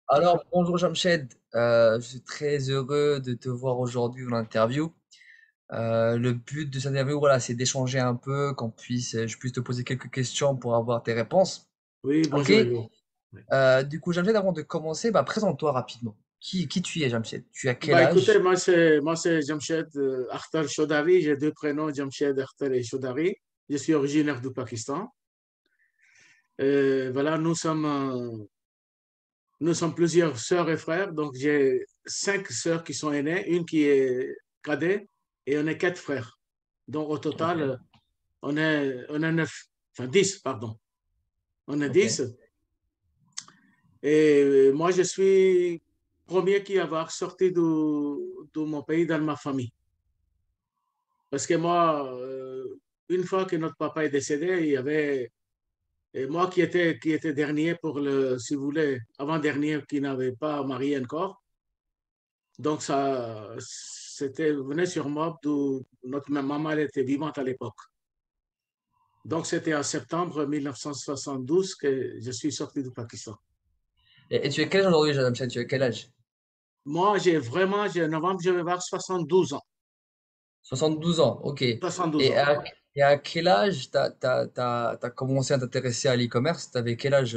Alors, bonjour Jamshed. Je suis très heureux de te voir aujourd'hui en interview. Le but de cette interview, voilà, c'est d'échanger un peu, je puisse te poser quelques questions pour avoir tes réponses. Oui, Ok? bonjour Hugo. Oui. Du coup, Jamshed, avant de commencer, bah, présente-toi rapidement. Qui tu es, Jamshed? Tu as quel Bah, écoutez, âge? moi c'est Jamshed Akhtar Chaudhary. J'ai deux prénoms, Jamshed Akhtar et Chaudhary. Je suis originaire du Pakistan. Voilà, nous sommes plusieurs sœurs et frères. Donc, j'ai cinq sœurs qui sont aînées, une qui est cadet, et on est quatre frères. Donc, au Ok, total, on est neuf, enfin 10, pardon. On est ok, 10. Et moi, je suis premier qui avoir sorti de mon pays dans ma famille. Parce que moi, une fois que notre papa est décédé, il y avait et moi qui était dernier pour le, si vous voulez, avant-dernier qui n'avait pas marié encore. Donc ça, venait sur moi d'où notre maman elle était vivante à l'époque. Donc c'était en septembre 1972 que je suis sorti du Pakistan. et tu as quel âge aujourd'hui, Jamshed? Tu as quel âge? Moi, en novembre, je vais avoir 72 ans. 72 ans, ok. 72 ans. Et à quel âge t'as commencé à t'intéresser à l'e-commerce? T'avais quel âge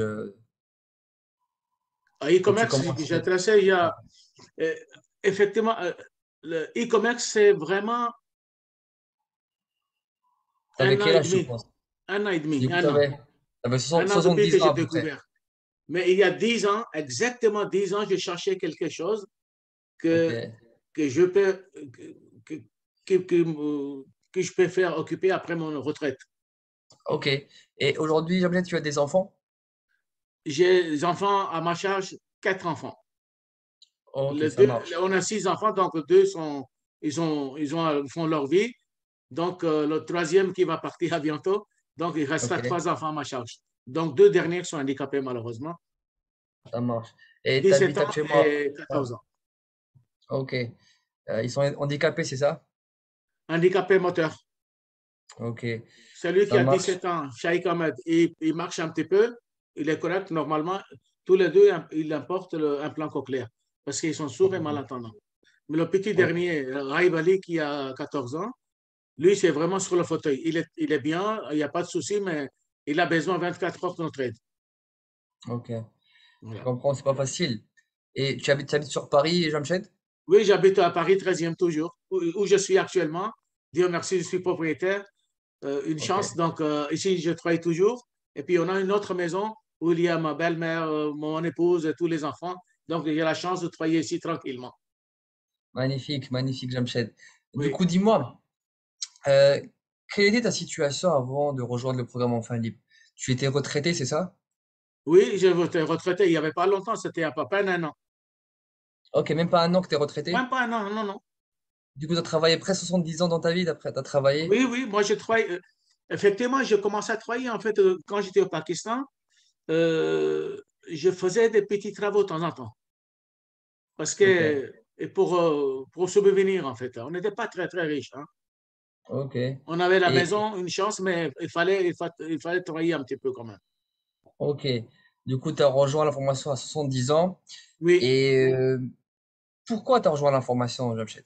À quand tu e-commerce, j'ai commençais? tracé euh, effectivement, le e-commerce, c'est vraiment T'avais un an quel et âge, tu demi. penses? Un an et demi, Du coup, un an. t'avais Un an depuis que 70 ans j'ai à peu près. découvert. Mais il y a 10 ans, exactement 10 ans, je cherchais quelque chose Ok, que, que je peux, que, que, que, que je peux faire occuper après mon retraite. ok. Et aujourd'hui, Jean-Pierre, tu as des enfants? J'ai des enfants à ma charge, quatre enfants. Ok, ça marche. On a six enfants, donc deux font leur vie. Donc, le troisième qui va partir à bientôt. Donc, il restera Ok, trois enfants à ma charge. Donc, deux derniers sont handicapés, malheureusement. ça marche. Et tu 17 habites ans actuellement. et Ouais, 14 ans. ok. Ils sont handicapés, c'est ça? Handicapé moteur. Ok, Celui qui ça a marche. 17 ans, Shaikh Ahmed, il marche un petit peu. Il est correct. Normalement, tous les deux, ils importent un plan cochléaire parce qu'ils sont sourds et Ok, malentendants. Mais le petit ok, dernier, Raïb Ali, qui a 14 ans, lui, c'est vraiment sur le fauteuil. Il est bien, il n'y a pas de souci, mais il a besoin 24 heures de notre aide. ok. Je Voilà. comprends, c'est pas facile. Et tu habites sur Paris, Jamshed? Oui, j'habite à Paris 13e toujours, où je suis actuellement. Dieu merci, je suis propriétaire. Une Ok, chance. Donc, ici, je travaille toujours. Et puis, on a une autre maison où il y a ma belle-mère, mon épouse et tous les enfants. Donc, j'ai la chance de travailler ici tranquillement. magnifique, magnifique, Jamshed. Du Oui. coup, dis-moi, euh, quelle était ta situation avant de rejoindre le programme Enfants Libre? Tu étais retraité, c'est ça? Oui, je été retraité il n'y avait pas longtemps, c'était à peu près un an. Ok, même pas un an que tu es retraité? Même pas un an, non, non. Du coup, tu as travaillé presque 70 ans dans ta vie, d'après, tu as travaillé? Oui, oui, moi, je travaille. Effectivement, j'ai commencé à travailler, en fait, quand j'étais au Pakistan. Je faisais des petits travaux de temps en temps. Parce Ok, que, et pour subvenir, en fait. On n'était pas très, très riches, hein. ok. On avait la Et, maison, une chance, mais il fallait travailler un petit peu quand même. ok. Du coup, tu as rejoint la formation à 70 ans. Oui. Et pourquoi tu as rejoint la formation, Jamshed?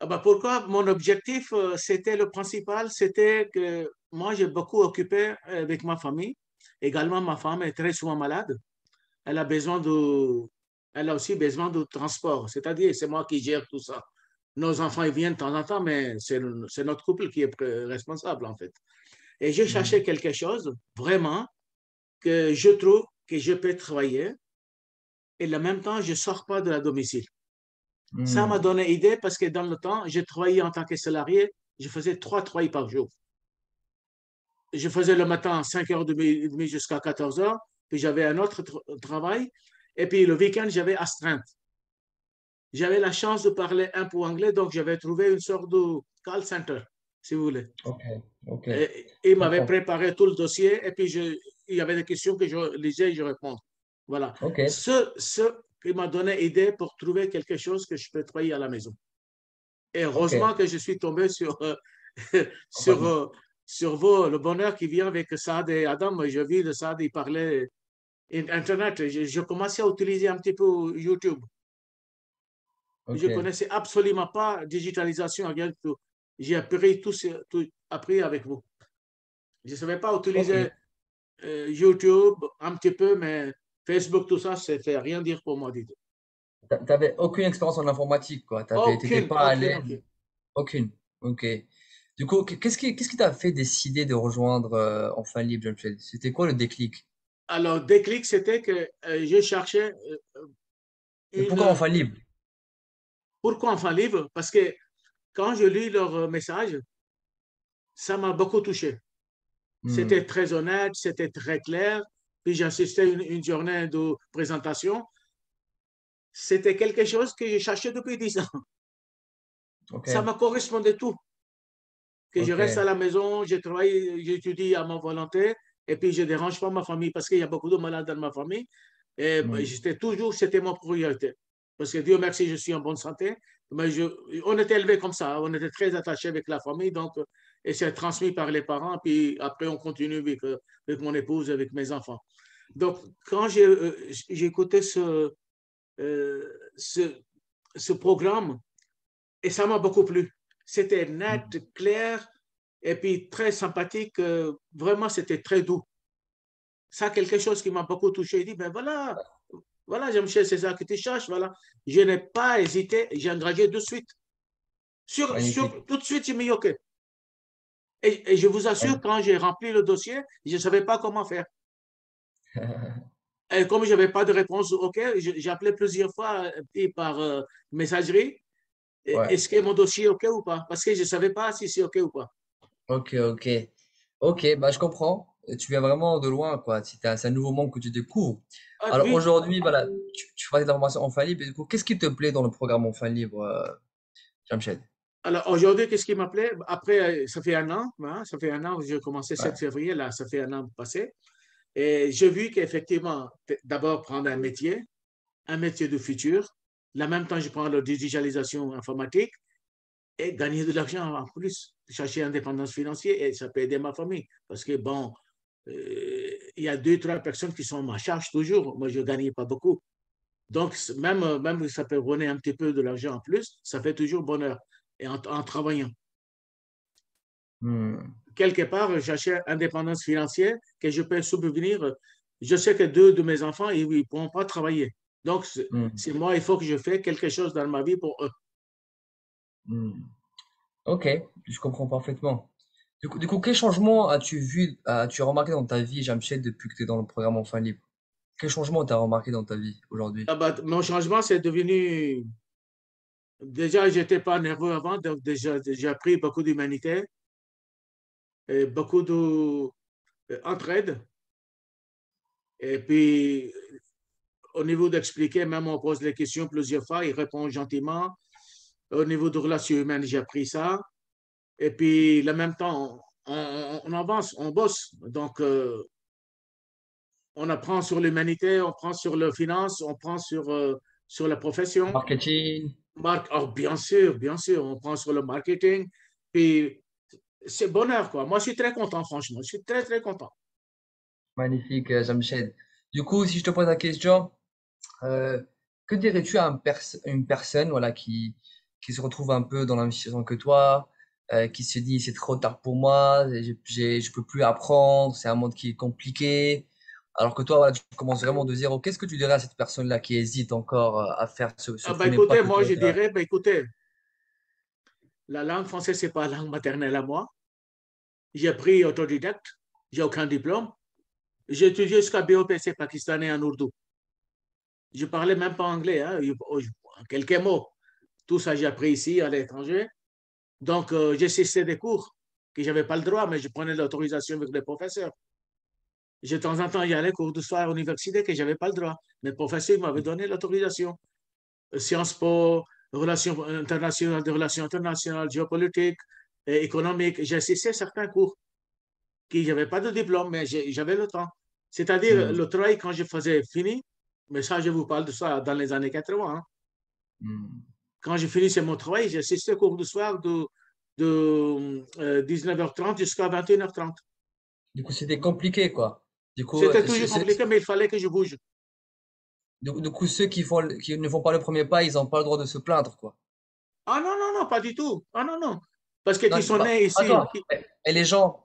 Ah bah pourquoi? Mon objectif, c'était le principal, c'était que moi, j'ai beaucoup occupé avec ma famille. Également, ma femme est très souvent malade. Elle a besoin de, elle a aussi besoin de transport. C'est-à-dire, c'est moi qui gère tout ça. Nos enfants, ils viennent de temps en temps, mais c'est notre couple qui est responsable, en fait. Et j'ai cherché Mhm. quelque chose, vraiment, que je trouve que je peux travailler et en même temps, je ne sors pas de la domicile. Ça m'a Hmm. donné idée parce que dans le temps, j'ai travaillé en tant que salarié, je faisais trois travails par jour. Je faisais le matin 5h30 jusqu'à 14h, puis j'avais un autre travail, et puis le week-end, j'avais astreinte. J'avais la chance de parler un peu anglais, donc j'avais trouvé une sorte de call center, si vous voulez. Ok, ok. Et Je il m'avait comprends. préparé tout le dossier, et puis il y avait des questions que je lisais et je réponds. Voilà. Ok, Ce qui m'a donné idée pour trouver quelque chose que je peux travailler à la maison. Et ok. heureusement que je suis tombé sur, Enfin, sur vous, le bonheur qui vient avec Saad et Adam. J'ai vu de Saad, il parlait. Internet, je commençais à utiliser un petit peu YouTube. Je ne Ok. connaissais absolument pas digitalisation, rien du tout. J'ai appris tout appris avec vous. Je ne savais pas Ok. utiliser YouTube un petit peu, mais Facebook, tout ça, ça ne fait rien dire pour moi du tout. T'avais aucune expérience en informatique, quoi. T'étais Aucune, pas à aucune, l'aise. aucune. Aucune. Ok. Du coup, qu'est-ce qui t'a fait décider de rejoindre Enfin Libre, Jean-Michel? C'était quoi le déclic? Alors, le déclic, c'était que je cherchais Et pourquoi une... Enfin Libre? Pourquoi enfant livre? Parce que quand je lis leur message, ça m'a beaucoup touché. C'était Hmm. très honnête, c'était très clair. Puis j'ai assisté à une journée de présentation. C'était quelque chose que je cherchais depuis 10 ans. Ok. Ça me correspondait tout. Que je Ok. reste à la maison, je travaille, j'étudie à ma volonté, et puis je ne dérange pas ma famille parce qu'il y a beaucoup de malades dans ma famille. Et Hmm. j'étais toujours, c'était mon priorité. Parce que Dieu merci, je suis en bonne santé. Mais on était élevés comme ça, on était très attachés avec la famille, donc, et c'est transmis par les parents, puis après on continue avec mon épouse, avec mes enfants. Donc, quand j'ai écouté euh, ce, ce programme, et ça m'a beaucoup plu. C'était net, Hmm. clair, et puis très sympathique. Vraiment, c'était très doux. Ça, quelque chose qui m'a beaucoup touché. Il dit, ben voilà, voilà, Jean-Michel, c'est ça que tu cherches, voilà. Je n'ai pas hésité, j'ai engagé de suite. Magnifique. Tout de suite, j'ai mis OK. Et je vous assure, Magnifique. quand j'ai rempli le dossier, je ne savais pas comment faire. Et comme je n'avais pas de réponse OK, j'ai appelé plusieurs fois par messagerie. Ouais. Est-ce que mon dossier est OK ou pas? Parce que je ne savais pas si c'est OK ou pas. Ok, ok. Ok, bah je comprends. Tu viens vraiment de loin, quoi. C'est un nouveau monde que tu découvres. Ah, Alors oui, aujourd'hui, voilà, tu fais de la formation Enfin Libre. Et du coup, qu'est-ce qui te plaît dans le programme Enfin Libre, Jamshed? alors aujourd'hui, qu'est-ce qui m'appelait? Après, ça fait un an, hein, ça fait un an, j'ai commencé 7 Ouais. février, là, ça fait un an passé. Et j'ai vu qu'effectivement, d'abord prendre un métier du futur. En même temps, je prends la digitalisation informatique et gagner de l'argent en plus, chercher indépendance financière et ça peut aider ma famille. Parce que bon, il y a deux, trois personnes qui sont à ma charge toujours. Moi, je ne gagne pas beaucoup. Donc, même si ça peut donner un petit peu de l'argent en plus, ça fait toujours bonheur et en travaillant. Hmm, Quelque part, j'achète indépendance financière que je peux subvenir. Je sais que deux de mes enfants, ils ne pourront pas travailler. Donc, hmm, c'est moi, il faut que je fasse quelque chose dans ma vie pour eux. hmm. Ok, je comprends parfaitement. Du coup, quel changement as-tu remarqué dans ta vie, Jamshed, depuis que tu es dans le programme Enfin Libre? Quel changement t'as remarqué dans ta vie aujourd'hui? Ah bah, mon changement, c'est devenu. Déjà, je n'étais pas nerveux avant, donc déjà, j'ai appris beaucoup d'humanité et beaucoup d'entraide. Et puis, au niveau d'expliquer, même on pose les questions plusieurs fois, il répond gentiment. Au niveau de relations humaines, j'ai appris ça. Et puis, en même temps, on avance, on bosse. Donc, on apprend sur l'humanité, on prend sur la finance, on prend sur la profession. Marketing, Oh, bien sûr, on prend sur le marketing. Puis, c'est bonheur, quoi. Moi, je suis très content, franchement. Je suis très, très content. magnifique, Jamshed. Du coup, si je te pose la question, Euh, que dirais-tu à une personne voilà, qui se retrouve un peu dans la même situation que toi, qui se dit c'est trop tard pour moi, je peux plus apprendre, c'est un monde qui est compliqué, alors que toi voilà, tu commences vraiment de zéro. Qu'est-ce que tu dirais à cette personne-là qui hésite encore à faire ce Ah, bah, premier pas écoutez, que moi, toi je tu as? dirais, bah, écoutez, la langue française, c'est pas la langue maternelle à moi. J'ai appris autodidacte, j'ai aucun diplôme. J'ai étudié jusqu'à BOPC pakistanais en ourdou. Je parlais même pas anglais, hein, quelques mots. Tout ça, j'ai appris ici, à l'étranger. Donc, j'assistais des cours que je n'avais pas le droit, mais je prenais l'autorisation avec les professeurs. De temps en temps, il y allait cours de soir à l'université que je n'avais pas le droit. Mais le professeur m'avait donné l'autorisation. Sciences Po, relations internationales, des relations internationales, géopolitique, et économique. J'ai assisté à certains cours qui n'avaient pas de diplôme, mais j'avais le temps. C'est-à-dire, Hmm, le travail, quand je faisais fini, mais ça, je vous parle de ça dans les années 80, hein. hmm. Quand je finissais mon travail, j'ai assisté au cours du soir de 19h30 jusqu'à 21h30. Du coup, c'était compliqué, quoi. Du coup, C'était toujours compliqué, mais il fallait que je bouge. ceux qui ne font pas le premier pas, ils n'ont pas le droit de se plaindre, quoi. Ah non, non, non, pas du tout. Ah non, non. Parce que Non, qui sont nés pas ici. toi. Mais les gens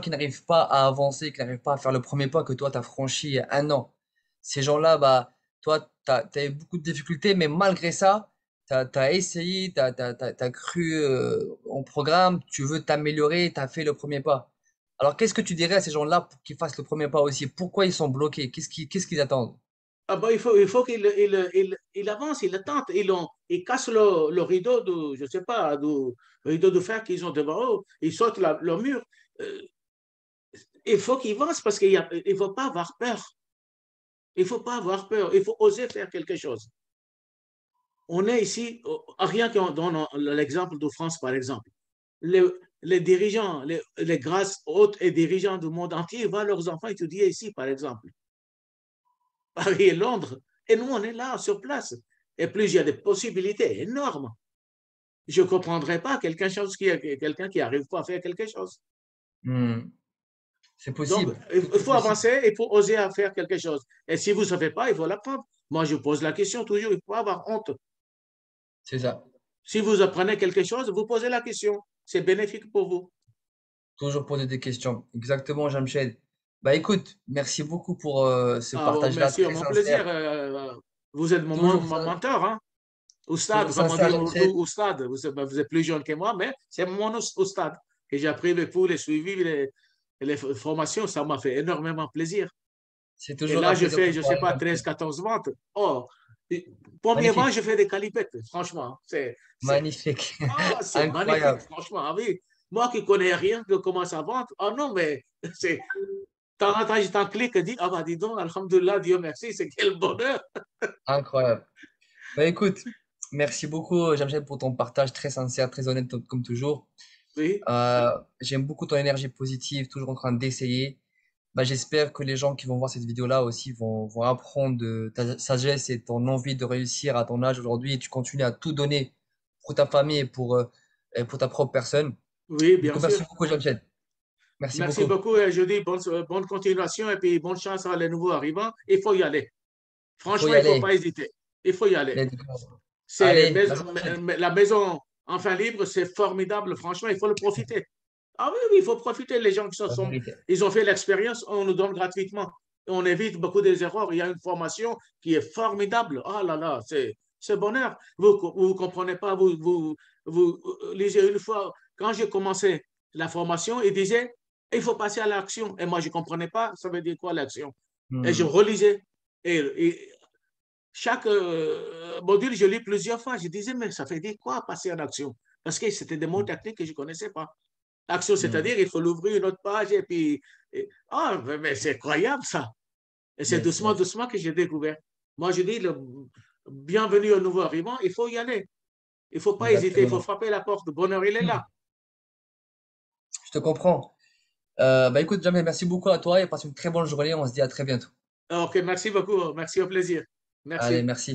qui n'arrivent pas à avancer, qui n'arrivent pas à faire le premier pas que toi, tu as franchi il y a un an, ces gens-là, bah, toi, tu as eu beaucoup de difficultés, mais malgré ça, tu as essayé, tu as cru en programme, tu veux t'améliorer, tu as fait le premier pas. Alors, qu'est-ce que tu dirais à ces gens-là pour qu'ils fassent le premier pas aussi? Pourquoi ils sont bloqués? Qu'est-ce qu'ils attendent? Ah ben, il faut qu'il il avance, il le tente, il casse le rideau de, je sais pas, du rideau de fer qu'ils ont devant eux, ils sautent le mur. Euh, il faut qu'ils avancent parce qu'il ne faut pas avoir peur. Il ne faut pas avoir peur. Il faut oser faire quelque chose. On est ici, rien qu'on donne l'exemple de France, par exemple. Les, les dirigeants, les grâces hautes et dirigeants du monde entier voient leurs enfants étudier ici, par exemple. Paris et Londres. Et nous, on est là, sur place. Et plus il y a des possibilités énormes. Je ne comprendrais pas quelqu'un qui n'arrive pas à faire quelque chose. Hmm, c'est Donc, possible, il tout est faut possible, avancer, il faut oser à faire quelque chose. Et si vous ne savez pas, il faut l'apprendre. Moi, je pose la question toujours, il faut avoir honte. c'est ça. Si vous apprenez quelque chose, vous posez la question. C'est bénéfique pour vous. Toujours poser des questions. Exactement, Jamshed. Bah écoute, merci beaucoup pour ce Ah, bon, partage-là merci, très mon plaisir. sincère. Vous êtes Toujours, mon mentor, hein? toujours Oustad, comme on dit sincère, en Jamshed. Ourdou, Oustad. Vous êtes plus jeune que moi, mais c'est mon Oustad que j'ai appris avec vous, les suivis, les formations. Ça m'a fait énormément plaisir. C'est Et toujours là, un je plaisir de fais, te je sais parler, pas, 13, Jamshed. 14 ventes. Oh, premièrement, Magnifique, je fais des calipettes, franchement. magnifique, C'est magnifique, incroyable, franchement. Ah oui. Moi qui connais rien, je commence à vendre. Oh non, mais c'est. Tant en temps, j'étais en clic et dis, ah bah dis donc, Alhamdulillah, Dieu merci, c'est quel bonheur. incroyable. Bah écoute, merci beaucoup, Jamshed, pour ton partage très sincère, très honnête comme toujours. Oui, J'aime beaucoup ton énergie positive, toujours en train d'essayer. Bah, j'espère que les gens qui vont voir cette vidéo-là aussi vont apprendre de ta sagesse et ton envie de réussir à ton âge aujourd'hui et tu continues à tout donner pour ta famille et pour ta propre personne. oui, Du bien coup, merci sûr. beaucoup, Jamshed. Merci Merci beaucoup. beaucoup et je dis bonne continuation et puis bonne chance à les nouveaux arrivants. Il faut y aller. Il faut Franchement, y il ne faut pas aller. hésiter. Il faut y aller. Let's go. C'est Allez, vas-y, Jamshed. la maison enfin libre, c'est formidable. Franchement, il faut le profiter. Ah oui, oui, il faut profiter. Les gens qui La vérité. ils ont fait l'expérience, on nous donne gratuitement. On évite beaucoup des erreurs. Il y a une formation qui est formidable. Ah là là, c'est bonheur. Vous comprenez pas, vous lisez une fois. Quand j'ai commencé la formation, il disait, il faut passer à l'action. Et moi, je ne comprenais pas, ça veut dire quoi l'action. Et je Hmm, relisais. Et chaque module, je lis plusieurs fois. Je disais, mais ça fait dire quoi passer en action? Parce que c'était des mots techniques que je ne connaissais pas. Action, hmm. c'est-à-dire, il faut l'ouvrir une autre page et puis. Ah, mais c'est incroyable ça. Et c'est Yes, doucement, yes. doucement que j'ai découvert. Moi, je dis, bienvenue au nouveau arrivant, il faut y aller. Il ne faut pas hésiter, il faut Exactement. frapper la porte. Le bonheur, il est là. Je te comprends. Bah écoute, Jamshed, merci beaucoup à toi et passe une très bonne journée. On se dit à très bientôt. Ok, merci beaucoup. Merci, au plaisir. Allez, Merci. merci.